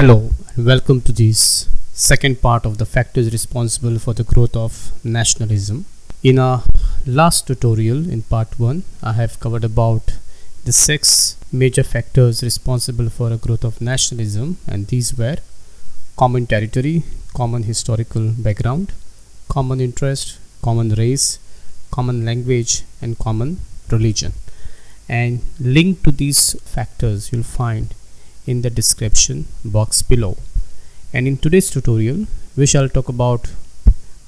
Hello and welcome to this second part of the factors responsible for the growth of nationalism. In our last tutorial in part 1, I have covered about the 6 major factors responsible for a growth of nationalism, and these were common territory, common historical background, common interest, common race, common language and common religion. And linked to these factors you'll find in the description box below. And in today's tutorial we shall talk about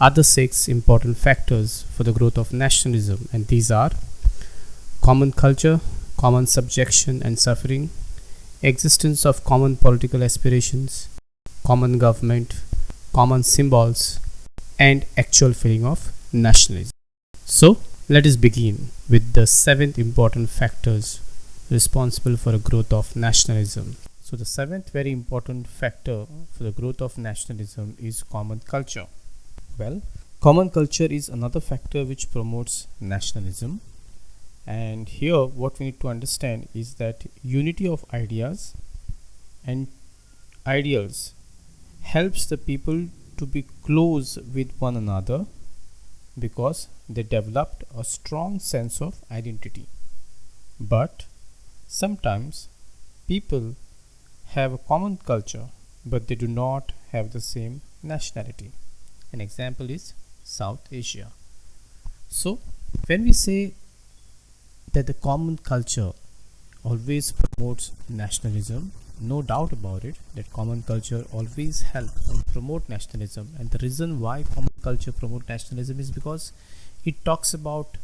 other 6 important factors for the growth of nationalism, and these are common culture, common subjection and suffering, existence of common political aspirations, common government, common symbols and actual feeling of nationalism. So let us begin with the 7th important factors responsible for a growth of nationalism. So the 7th very important factor for the growth of nationalism is common culture. Well, common culture is another factor which promotes nationalism, and here what we need to understand is that unity of ideas and ideals helps the people to be close with one another because they developed a strong sense of identity. But sometimes people have a common culture but they do not have the same nationality. An example is South Asia. So when we say that the common culture always promotes nationalism, no doubt about it that common culture always helps and promote nationalism. And the reason why common culture promote nationalism is because it talks about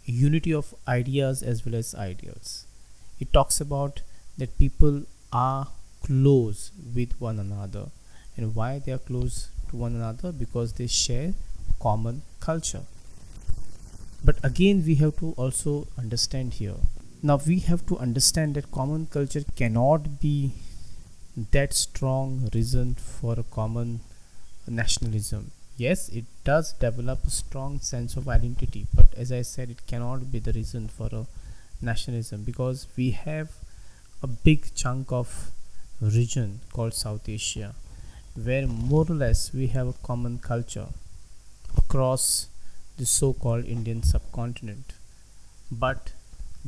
unity of ideas as well as ideals. It talks about that people are close with one another, and why they are close to one another, because they share common culture. But again we have to also understand here, now we have to understand that common culture cannot be that strong reason for a common nationalism. Yes, it does develop a strong sense of identity, but as I said, it cannot be the reason for a nationalism, because we have a big chunk of region called South Asia where more or less we have a common culture across the so-called Indian subcontinent. But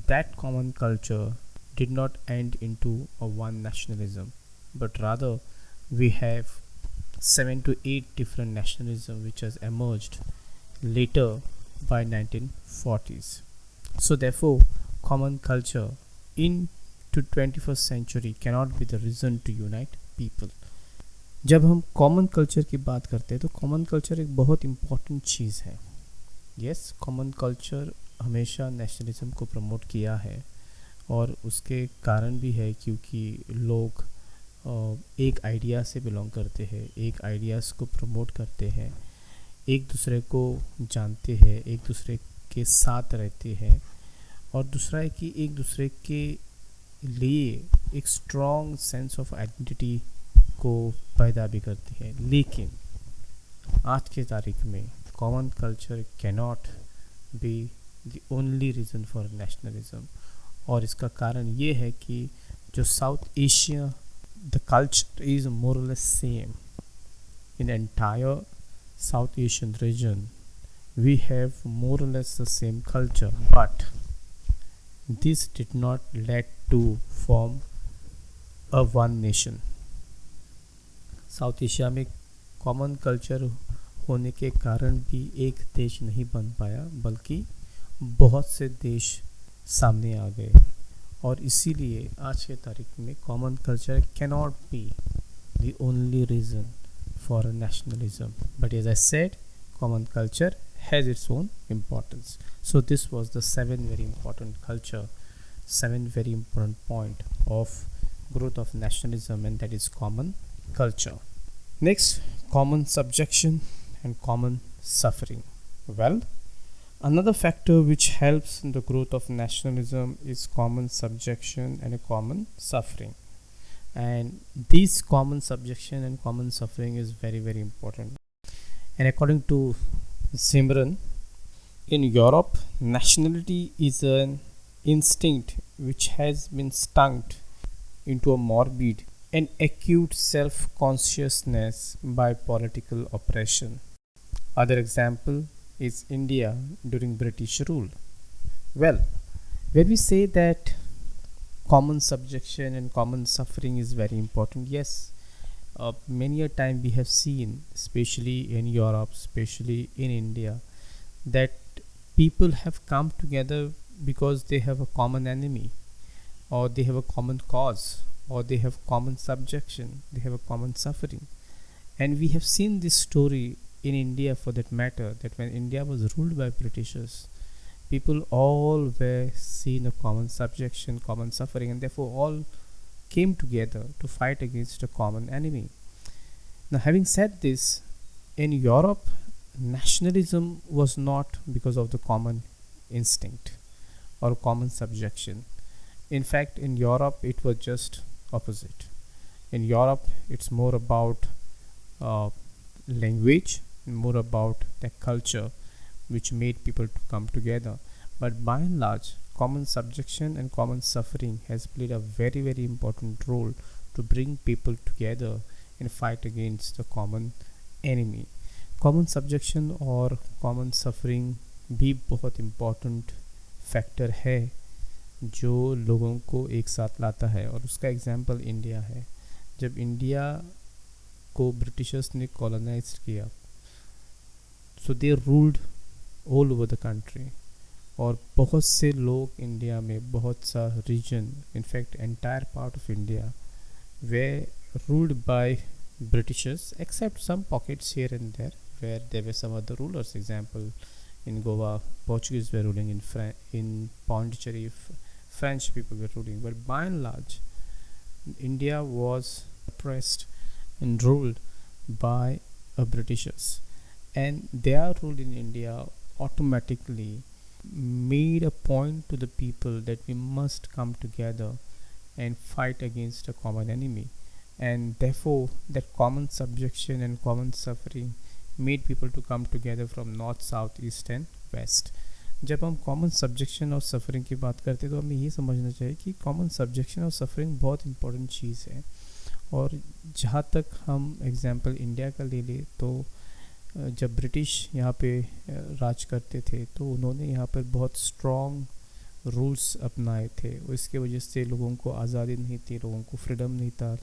that common culture did not end into a one nationalism, but rather we have 7 to 8 different nationalism which has emerged later by 1940s. So therefore common culture in to 21st century cannot be the reason to unite people. जब हम common culture की बात करते हैं तो common culture एक बहुत important चीज़ है. यस, कॉमन कल्चर हमेशा नेशनलिज्म को प्रमोट किया है, और उसके कारण भी है क्योंकि लोग एक आइडिया से बिलोंग करते हैं, एक आइडियाज़ को प्रमोट करते हैं, एक दूसरे को जानते हैं, एक दूसरे के साथ रहते हैं, और दूसरा है कि एक दूसरे के लिए एक स्ट्रॉन्ग सेंस ऑफ आइडेंटिटी को पैदा भी करते हैं. लेकिन आज के तारीख में common culture cannot be the only reason for nationalism, और इसका कारण ये है कि जो South Asia the culture is more और less same in entire South Asian region. We have more और less the same culture, but this did not lead to form a one nation. South Asia में common culture होने के कारण भी एक देश नहीं बन पाया, बल्कि बहुत से देश सामने आ गए, और इसीलिए आज के तारीख में common culture cannot be the only reason for nationalism. But as I said, common culture has its own importance. So this was the 7 very important point of growth of nationalism, and that is common culture. Next, common subjection and common suffering. Well, another factor which helps in the growth of nationalism is common subjection and a common suffering. And this common subjection and common suffering is very, very important. And according to Simran, in Europe, nationality is an instinct which has been stunk into a morbid an acute self-consciousness by political oppression. Other example is India during British rule. Well, when we say that common subjection and common suffering is very important, yes, many a time we have seen, especially in Europe, especially in India, that people have come together because they have a common enemy, or they have a common cause, or they have common subjection, they have a common suffering. And we have seen this story in India, for that matter, that when India was ruled by Britishers, people all were seen a common subjection, common suffering, and therefore all came together to fight against a common enemy. Now, having said this, in Europe, nationalism was not because of the common instinct or common subjection. In fact, in Europe, it was just opposite. In Europe, it's more about uh, language, more about the culture, which made people to come together. But by and large, common subjection and common suffering has played a very, very important role to bring people together in fight against the common enemy. Common subjection और common suffering भी बहुत important factor है जो लोगों को एक साथ लाता है, और उसका एग्जांपल इंडिया है. जब इंडिया को ब्रिटिशर्स ने कॉलोनाइज किया, so they ruled all over the country, और बहुत से लोग इंडिया में, बहुत सा region, in fact entire part of India were ruled by Britishers, except some pockets here and there where there were some other rulers. Example, in Goa, Portuguese were ruling. In Pondicherry, French people were ruling. But by and large, India was oppressed and ruled by Britishers, and their rule in India automatically made a point to the people that we must come together and fight against a common enemy. And therefore that common subjection and common suffering made people to come together from north, south, east and west. जब हम common subjection और suffering की बात करते हैं तो हमें ये समझना चाहिए कि कॉमन सब्जेक्शन और सफ़रिंग बहुत इंपॉर्टेंट चीज़ है. और जहाँ तक हम एग्जांपल इंडिया का ले लें तो जब ब्रिटिश यहाँ पे राज करते थे तो उन्होंने यहाँ पर बहुत स्ट्रॉन्ग रूल्स अपनाए थे, और इसके वजह से लोगों को आज़ादी नहीं थी, लोगों को फ्रीडम नहीं था,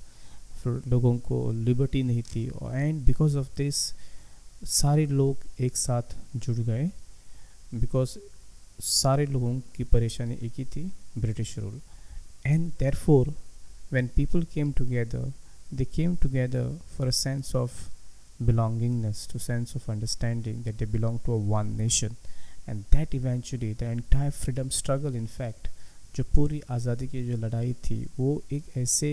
लोगों को लिबर्टी नहीं थी. एंड बिकॉज ऑफ दिस सारे लोग एक साथ जुड़ गए, बिकॉज सारे लोगों की परेशानी एक ही थी, British rule. And therefore when people came together, they came together for a sense of belongingness, to sense of understanding that they belong to a one nation, and that eventually the entire freedom struggle, in fact, जो पूरी आज़ादी की जो लड़ाई थी वो एक ऐसे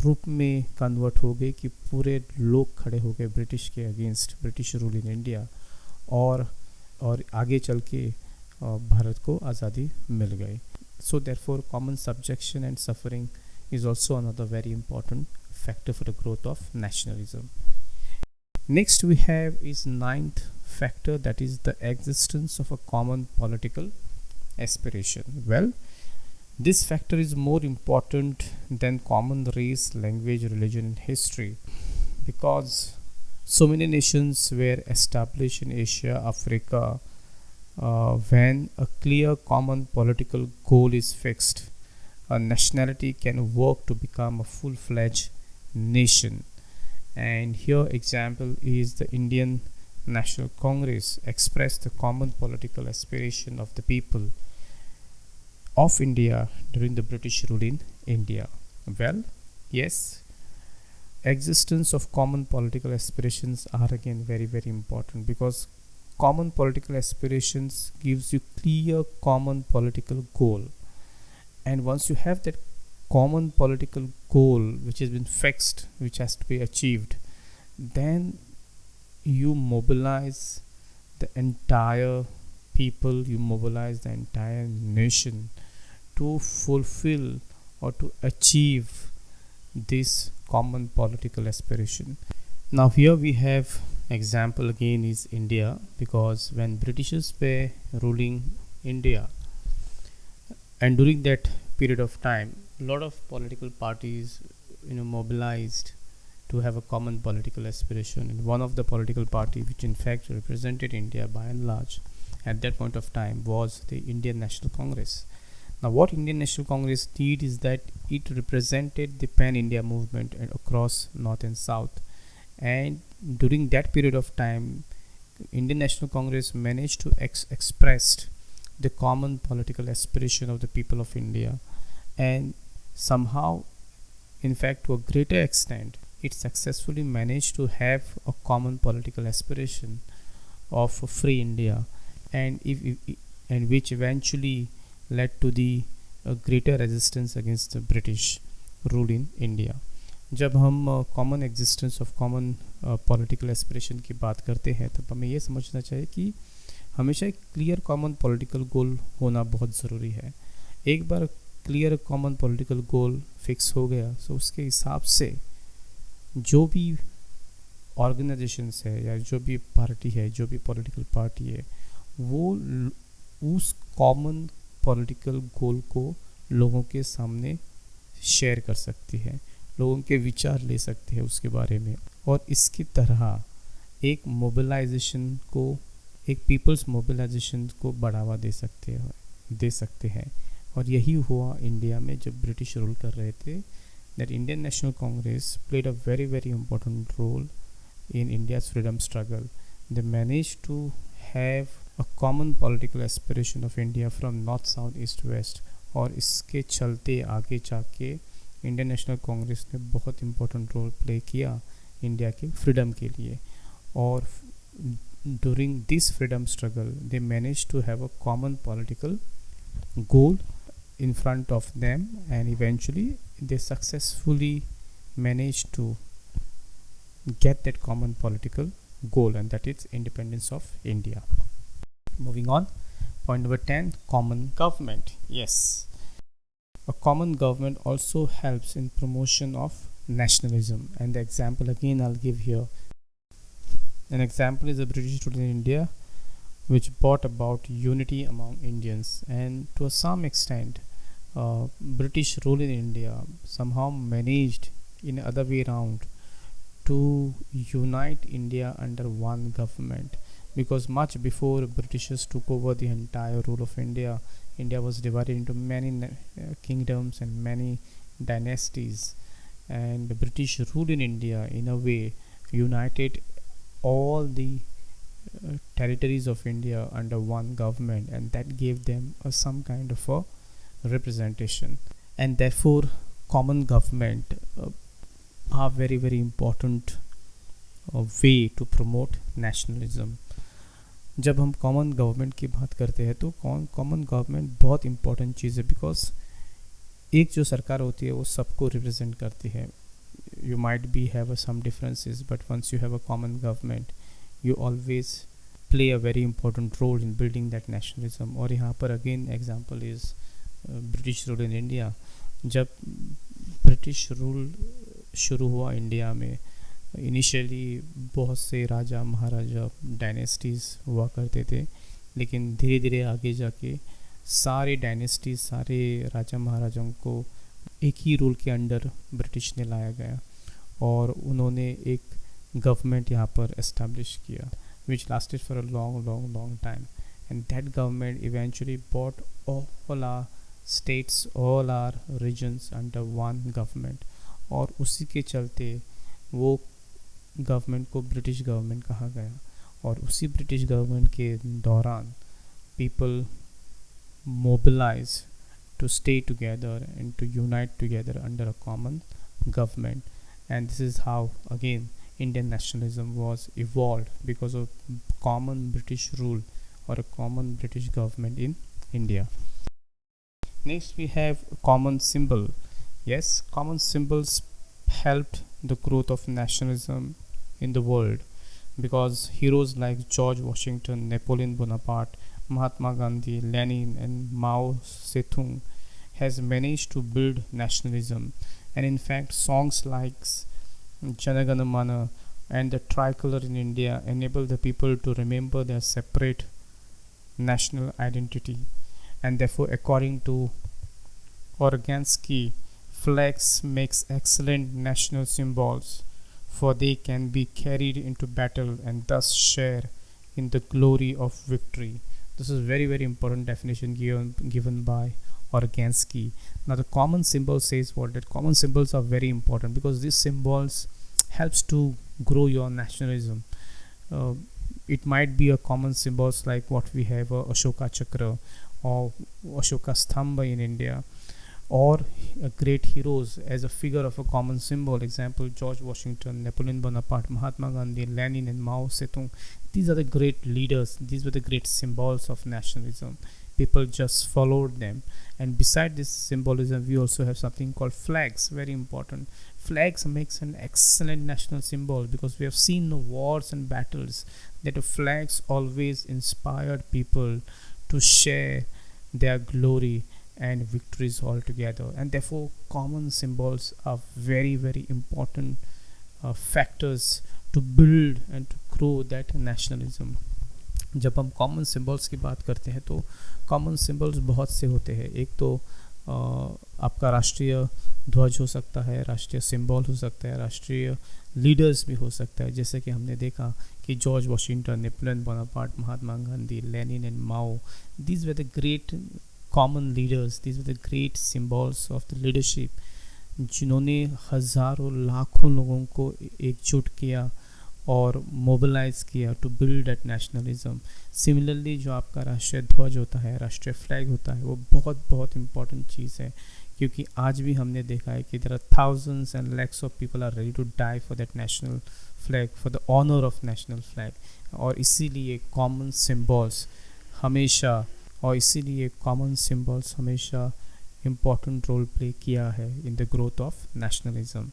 रूप में कन्वर्ट हो गई कि पूरे लोग खड़े हो गए ब्रिटिश के against, British rule in India, और आगे चल के भारत को आज़ादी मिल गई. So therefore common subjection and suffering is also another very important factor for the growth of nationalism. Next we have is ninth factor, that is the existence of a common political aspiration. Well, this factor is more important than common race, language, religion and history, because so many nations were established in Asia, Africa, when a clear common political goal is fixed, a nationality can work to become a full-fledged nation. And here example is the Indian National Congress expressed the common political aspiration of the people of India during the British rule in India. Well, yes, existence of common political aspirations are again very, very important, because common political aspirations gives you clear common political goal, and once you have that common political goal which has been fixed, which has to be achieved, then you mobilize the entire people, you mobilize the entire nation to fulfill or to achieve this common political aspiration. Now here we have example again is India, because when Britishers were ruling India, and during that period of time, a lot of political parties mobilized to have a common political aspiration, and one of the political party which in fact represented India by and large at that point of time was the Indian National Congress. Now what Indian National Congress did is that it represented the pan India movement across north and south, and during that period of time Indian National Congress managed to express the common political aspiration of the people of India, and somehow, in fact, to a greater extent, it successfully managed to have a common political aspiration of a free India, and and which eventually led to the greater resistance against the British rule in India. जब हम common existence of common political aspiration की बात करते हैं तब हमें ये समझना चाहिए कि हमेशा एक क्लियर कॉमन पॉलिटिकल गोल होना बहुत ज़रूरी है. एक बार क्लियर कॉमन पॉलिटिकल गोल फिक्स हो गया तो उसके हिसाब से जो भी ऑर्गेनाइजेशंस है या जो भी पार्टी है, जो भी पॉलिटिकल पार्टी है, वो उस कॉमन पॉलिटिकल गोल को लोगों के सामने शेयर कर सकती है, लोगों के विचार ले सकते हैं उसके बारे में, और इसकी तरह एक मोबिलाइजेशन को, एक पीपल्स मोबिलाइजेशन को बढ़ावा दे सकते हैं. और यही हुआ इंडिया में जब ब्रिटिश रूल कर रहे थे. That Indian National Congress played a very very important role in India's freedom struggle. They managed to have a common political aspiration of India from north, south, east, west. और इसके चलते आगे जाके Indian National Congress ने बहुत important role play किया India के freedom के लिए. और during this freedom struggle they managed to have a common political goal in front of them, and eventually they successfully managed to get that common political goal, and that is independence of India. Moving on, point number 10, common government. Yes, a common government also helps in promotion of nationalism, and the example again I'll give here. An example is the British rule in India, which brought about unity among Indians, and to some extent British rule in India somehow managed in other way around to unite India under one government, because much before Britishers took over the entire rule of India, India was divided into many kingdoms and many dynasties, and the British rule in India in a way united all the territories of India under one government, and that gave them some kind of a representation. And therefore common government are very very important way to promote nationalism. जब हम common government की बात करते हैं तो common government बहुत important चीज़ है, because एक जो सरकार होती है वो सबको रिप्रेजेंट करती है. you might be have some differences, but once you have a common government you always play a very important role in building that nationalism. और यहाँ पर again example is British rule in India. जब British rule शुरू हुआ India में, initially बहुत से राजा महाराजा dynasties हुआ करते थे, लेकिन धीरे धीरे आगे जाके सारे डायनेस्टीज, सारे राजा महाराजाओं को एक ही रूल के अंडर ब्रिटिश ने लाया गया, और उन्होंने एक गवर्नमेंट यहाँ पर एस्टेब्लिश किया which lasted for a long long long time. And that government eventually brought all our states, all our regions under one government, और उसी के चलते वो गवर्नमेंट को ब्रिटिश गवर्नमेंट कहा गया. और उसी ब्रिटिश गवर्नमेंट के दौरान people mobilise to stay together and to unite together under a common government, and this is how again Indian nationalism was evolved because of common British rule or a common British government in India. Next we have common symbol. Yes, common symbols helped the growth of nationalism in the world, because heroes like George Washington, Napoleon Bonaparte, Mahatma Gandhi, Lenin and Mao Zedong has managed to build nationalism. And in fact songs like Jana Gana Mana and the tricolor in India enable the people to remember their separate national identity. And therefore according to Organsky, Flags makes excellent national symbols, for they can be carried into battle and thus share in the glory of victory. This is very important definition given by Organsky. Now the common symbol says what? That common symbols are very important because these symbols helps to grow your nationalism. Uh, it might be a common symbols like what we have, Ashoka Chakra or Ashoka Stamba in India, or great heroes as a figure of a common symbol. Example: George Washington, Napoleon Bonaparte, Mahatma Gandhi, Lenin, and Mao Zedong. These are the great leaders. These were the great symbols of nationalism. People just followed them. And beside this symbolism, we also have something called flags. Very important. Flags makes an excellent national symbol because we have seen the wars and battles that the flags always inspired people to share their glory and victories all together. And therefore common symbols are very important factors to build and to grow that nationalism. जब हम common symbols की बात करते हैं तो common symbols बहुत से होते हैं. एक तो आपका राष्ट्रीय ध्वज हो सकता है, राष्ट्रीय सिंबल हो सकता है, राष्ट्रीय लीडर्स भी हो सकता है. जैसे कि हमने देखा कि George Washington, Napoleon Bonaparte, Mahatma Gandhi, Lenin and Mao, these were the great common leaders, these were the great symbols of the leadership, जिन्होंने हज़ारों लाखों लोगों को एकजुट किया और मोबिलाइज किया to build that nationalism. Similarly जो आपका राष्ट्रीय ध्वज होता है, राष्ट्रीय फ्लैग होता है, वो बहुत इंपॉर्टेंट चीज़ है क्योंकि आज भी हमने देखा है कि there are thousands and lakhs of people are ready to die for that national flag, for the honour of national flag. और इसीलिए कॉमन सिम्बल्स हमेशा important role play किया है in the growth of nationalism.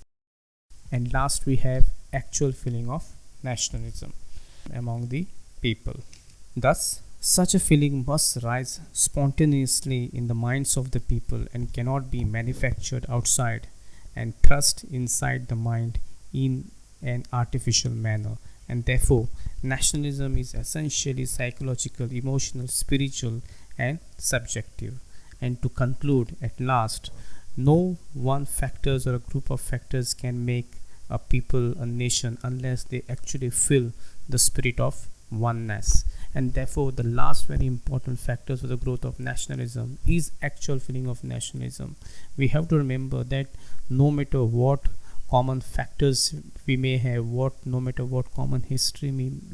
And last we have actual feeling of nationalism among the people. Thus, such a feeling must rise spontaneously in the minds of the people and cannot be manufactured outside and thrust inside the mind in an artificial manner. And therefore, nationalism is essentially psychological, emotional, spiritual, and subjective. And to conclude, at last, no one factors or a group of factors can make a people, a nation, unless they actually feel the spirit of oneness. And therefore, the last very important factors for the growth of nationalism is actual feeling of nationalism. We have to remember that no matter what common factors we may have, no matter what common history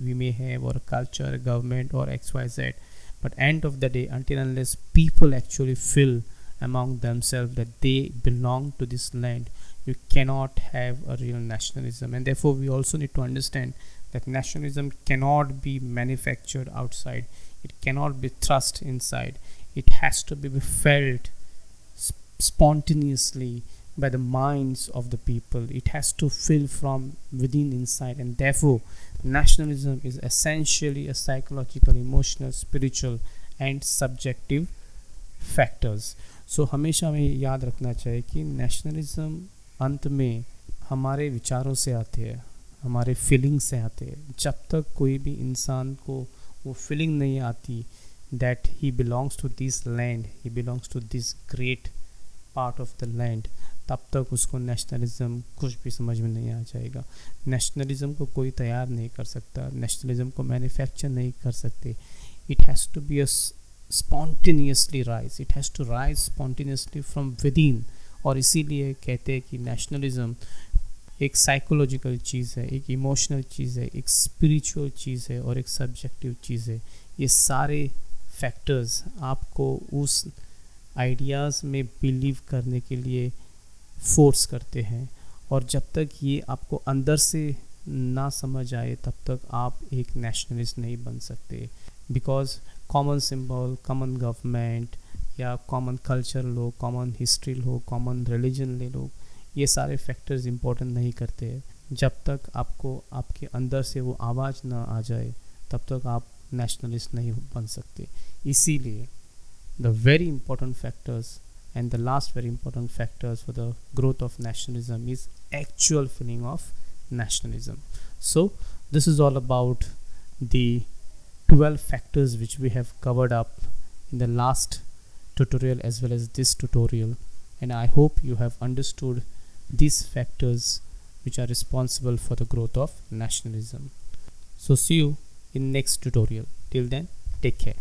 we may have, or a culture, a government, or XYZ, but end of the day, until unless people actually feel among themselves that they belong to this land, you cannot have a real nationalism. And therefore we also need to understand that nationalism cannot be manufactured outside, it cannot be thrust inside, it has to be felt spontaneously by the minds of the people. It has to feel from within inside. And therefore nationalism is essentially a psychological, emotional, spiritual and subjective factors. So हमेशा हमें याद रखना चाहिए कि nationalism अंत में हमारे विचारों से आते हैं, हमारे फीलिंग से आते हैं. जब तक कोई भी इंसान को वो फीलिंग नहीं आती that he belongs to this land, he belongs to this great part of the land, तब तक उसको नेशनलिज्म कुछ भी समझ में नहीं आ जाएगा. नेशनलिज्म को कोई तैयार नहीं कर सकता, नेशनलिज्म को मैन्युफैक्चर नहीं कर सकते. It has to be a spontaneously rise, it has to rise spontaneously from within. और इसीलिए कहते हैं कि नेशनलिज्म एक साइकोलॉजिकल चीज़ है, एक इमोशनल चीज़ है, एक स्पिरिचुअल चीज़ है और एक सब्जेक्टिव चीज़ है. ये सारे फैक्टर्स आपको उस आइडियाज़ में बिलीव करने के लिए फोर्स करते हैं. और जब तक ये आपको अंदर से ना समझ आए तब तक आप एक नेशनलिस्ट नहीं बन सकते. Because common symbol, common government या कॉमन कल्चर लो, कॉमन हिस्ट्री लो, कॉमन रिलीजन ले लो, ये सारे फैक्टर्स इंपॉर्टेंट नहीं करते हैं. जब तक आपको आपके अंदर से वो आवाज़ ना आ जाए तब तक आप नेशनलिस्ट नहीं बन सकते. इसीलिए the very important factors and the last very important factors for the growth of nationalism is actual feeling of nationalism. So this is all about the 12 factors which we have covered up in the last tutorial as well as this tutorial. and I hope you have understood these factors which are responsible for the growth of nationalism. So see you in next tutorial. Till then, take care.